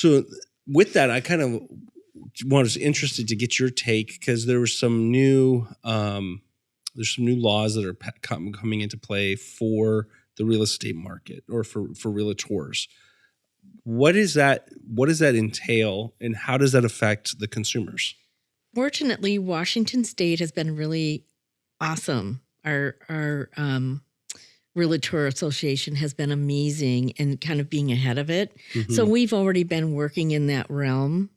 So with that, I kind of was interested to get your take because there was some new there's some new laws that are coming into play for the real estate market or for realtors. What is that? What does that entail, and how does that affect the consumers? Fortunately, Washington State has been really awesome. Our Realtor Association has been amazing in kind of being ahead of it. Mm-hmm. So we've already been working in that realm.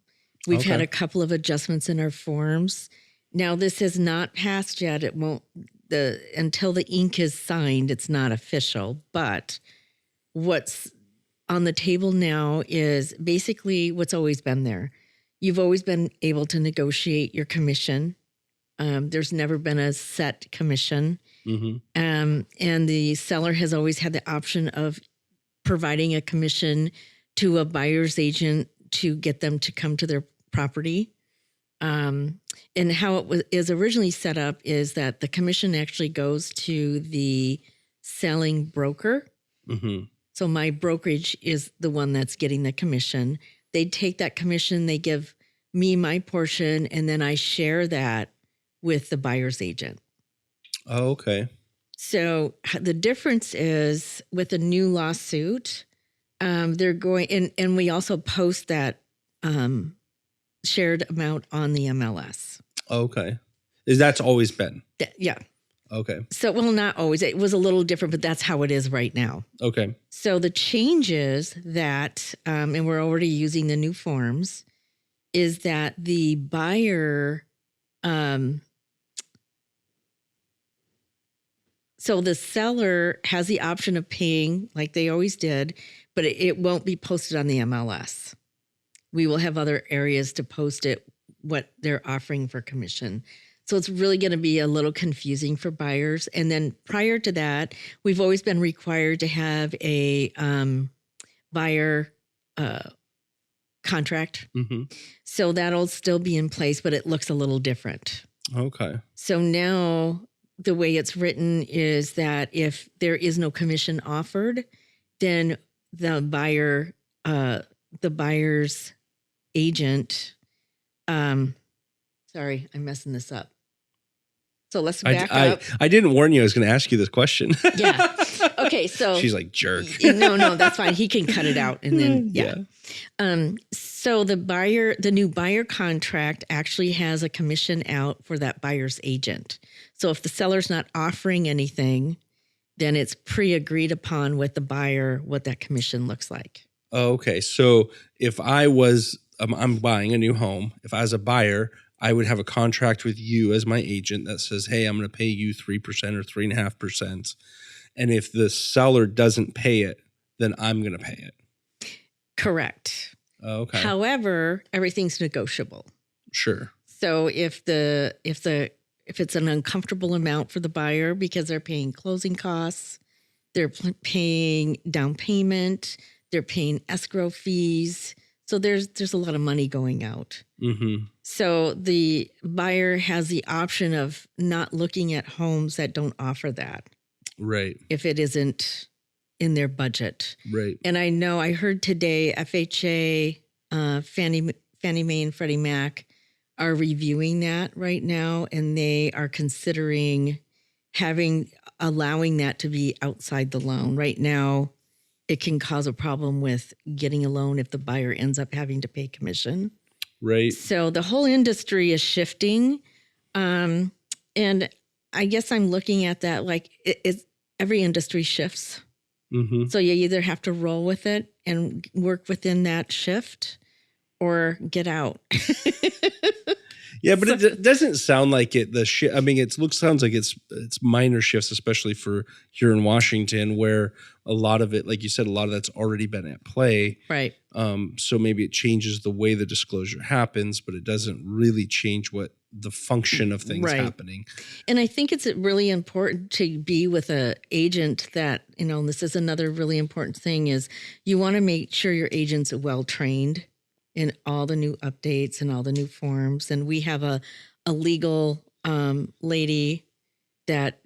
We've had a couple of adjustments in our forms. Now, this has not passed yet. It won't until the ink is signed. It's not official. But what's on the table now is basically what's always been there. You've always been able to negotiate your commission. There's never been a set commission. Mm-hmm. And the seller has always had the option of providing a commission to a buyer's agent to get them to come to their property. And how it is originally set up is that the commission actually goes to the selling broker. Mm-hmm. So my brokerage is the one that's getting the commission. They take that commission, they give me my portion, and then I share that with the buyer's agent. Oh, okay. So the difference is with a new lawsuit, they're going, and we also post that shared amount on the MLS. Okay. That's always been? Yeah. Okay. So, well, not always. It was a little different, but that's how it is right now. Okay. So the changes that, and we're already using the new forms, is that the buyer, so the seller has the option of paying like they always did, but it won't be posted on the MLS. We will have other areas to post it, what they're offering for commission. So it's really going to be a little confusing for buyers. And then prior to that, we've always been required to have a buyer contract. Mm-hmm. So that'll still be in place, but it looks a little different. Okay. So now the way it's written is that if there is no commission offered, then the buyer's agent, sorry, I'm messing this up. So let's back up. I didn't warn you I was going to ask you this question. Yeah. Okay. So she's like, jerk. No, that's fine. He can cut it out. And then, yeah. So the new buyer contract actually has a commission out for that buyer's agent. So if the seller's not offering anything, then it's pre-agreed upon with the buyer what that commission looks like. Okay. So if I was, I'm buying a new home. If I was a buyer, I would have a contract with you as my agent that says, hey, I'm going to pay you 3% or 3.5%. And if the seller doesn't pay it, then I'm going to pay it. Correct. Okay. However, everything's negotiable. Sure. So if it's an uncomfortable amount for the buyer because they're paying closing costs, they're paying down payment, they're paying escrow fees. So there's a lot of money going out. Mm-hmm. So the buyer has the option of not looking at homes that don't offer that. Right. If it isn't in their budget. Right. And I know I heard today FHA, Fannie Mae and Freddie Mac are reviewing that right now, and they are considering allowing that to be outside the loan. Right now, it can cause a problem with getting a loan if the buyer ends up having to pay commission. Right. So the whole industry is shifting. And I guess I'm looking at that like every industry shifts. Mm-hmm. So you either have to roll with it and work within that shift or get out. Yeah, but it doesn't sound like it. I mean, sounds like it's minor shifts, especially for here in Washington, where a lot of it, like you said, a lot of that's already been at play. Right. So maybe it changes the way the disclosure happens, but it doesn't really change what the function of things happening. And I think it's really important to be with an agent that, this is another really important thing is you want to make sure your agent's well trained in all the new updates and all the new forms. And we have a legal lady that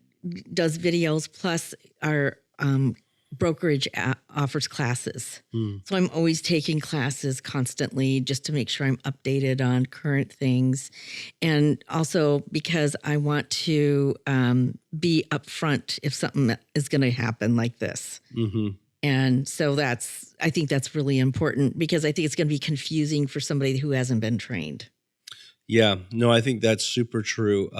does videos, plus our brokerage offers classes. Mm. So I'm always taking classes constantly just to make sure I'm updated on current things. And also because I want to be upfront if something is going to happen like this. Mm-hmm. And so I think that's really important because I think it's going to be confusing for somebody who hasn't been trained. Yeah, no, I think that's super true.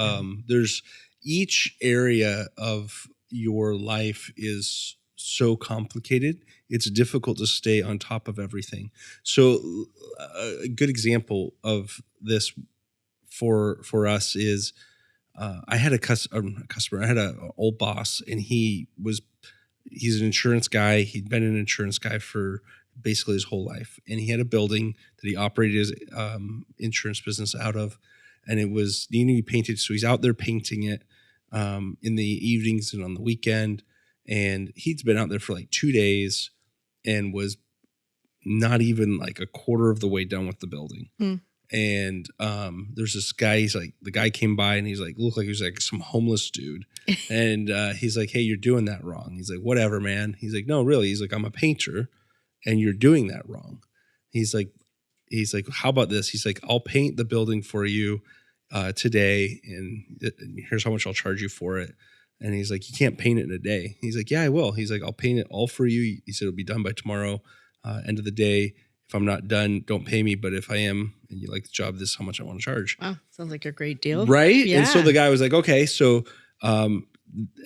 There's each area of your life is so complicated. It's difficult to stay on top of everything. So a good example of this for us is I had a customer. I had an old boss, and he's an insurance guy. He'd been an insurance guy for basically his whole life. And he had a building that he operated his insurance business out of. And it was needing to be painted. So he's out there painting it in the evenings and on the weekend. And he'd been out there for like 2 days and was not even like a quarter of the way done with the building. And there's this guy, the guy came by and he's like, looked like he was like some homeless dude. And he's like, hey, you're doing that wrong. He's like, whatever, man. He's like, no, really. He's like, I'm a painter and you're doing that wrong. He's like, how about this? He's like, I'll paint the building for you today. And here's how much I'll charge you for it. And he's like, you can't paint it in a day. He's like, yeah, I will. He's like, I'll paint it all for you. He said, it'll be done by tomorrow, end of the day. If I'm not done, don't pay me. But if I am and you like the job, this is how much I want to charge. Wow. Sounds like a great deal. Right? Yeah. And so the guy was like, okay. So end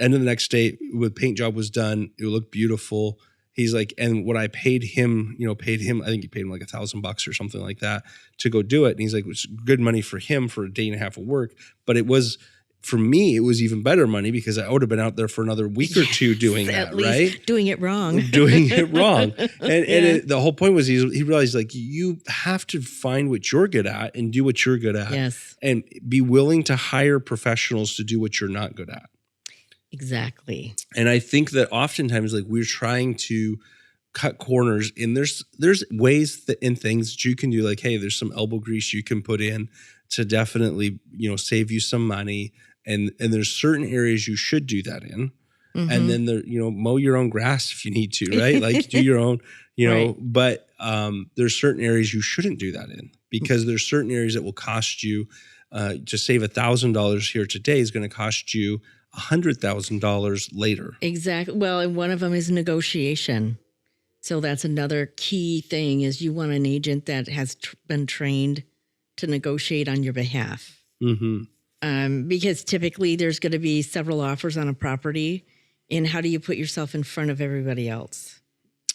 of the next day, with paint job was done. It looked beautiful. He's like, and what I paid him, I think he paid him like $1,000 or something like that to go do it. And he's like, it was good money for him for a day and a half of work. But it was, for me, it was even better money because I would have been out there for another week or two doing that, at least right? Doing it wrong. Doing it wrong. And the whole point was he realized like you have to find what you're good at and do what you're good at. Yes. And be willing to hire professionals to do what you're not good at. Exactly. And I think that oftentimes like we're trying to cut corners and there's ways in things that you can do, like, hey, there's some elbow grease you can put in to definitely, save you some money. And there's certain areas you should do that in. Mm-hmm. And then mow your own grass if you need to, right? Like do your own, right. But there's certain areas you shouldn't do that in because there's certain areas that will cost you to save $1,000 here today is going to cost you $100,000 later. Exactly. Well, and one of them is negotiation. So that's another key thing is you want an agent that has been trained to negotiate on your behalf. Mm-hmm. Because typically there's going to be several offers on a property. And how do you put yourself in front of everybody else?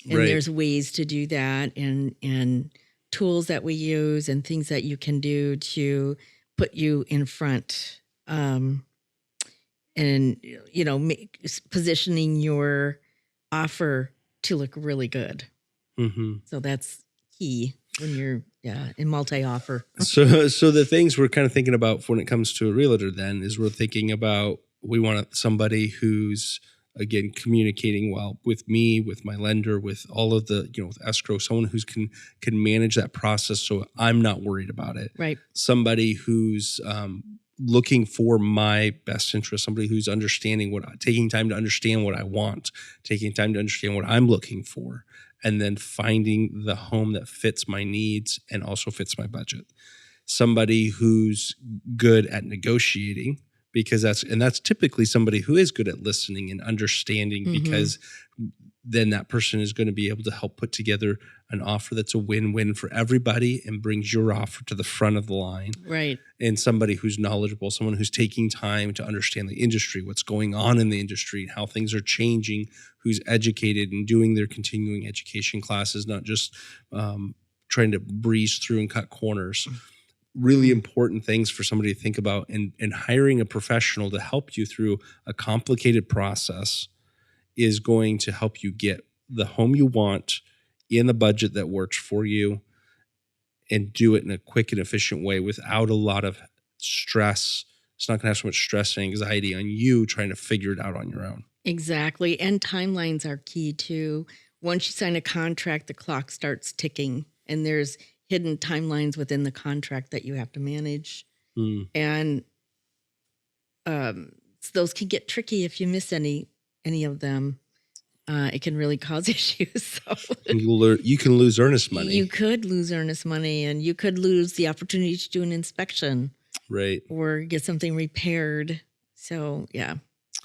And there's ways to do that and tools that we use and things that you can do to put you in front. Positioning your offer to look really good. Mm-hmm. So that's key when you're in multi-offer. So the things we're kind of thinking about when it comes to a realtor then is we're thinking about we want somebody who's, again, communicating well with me, with my lender, with all of the, with escrow, someone who's can manage that process so I'm not worried about it. Right. Somebody who's looking for my best interest, somebody who's taking time to understand what I want, taking time to understand what I'm looking for, and then finding the home that fits my needs and also fits my budget. Somebody who's good at negotiating, because that's typically somebody who is good at listening and understanding, mm-hmm. because then that person is going to be able to help put together an offer that's a win-win for everybody and brings your offer to the front of the line. Right. And somebody who's knowledgeable, someone who's taking time to understand the industry, what's going on in the industry, and how things are changing, who's educated and doing their continuing education classes, not just trying to breeze through and cut corners. Really important things for somebody to think about, and hiring a professional to help you through a complicated process is going to help you get the home you want in the budget that works for you and do it in a quick and efficient way without a lot of stress. It's not going to have so much stress and anxiety on you trying to figure it out on your own. Exactly. And timelines are key too. Once you sign a contract, the clock starts ticking, and there's hidden timelines within the contract that you have to manage. And those can get tricky if you miss any of them. it can really cause issues. So You can lose earnest money. you could lose earnest money, and you could lose the opportunity to do an inspection, Right. or get something repaired. So yeah.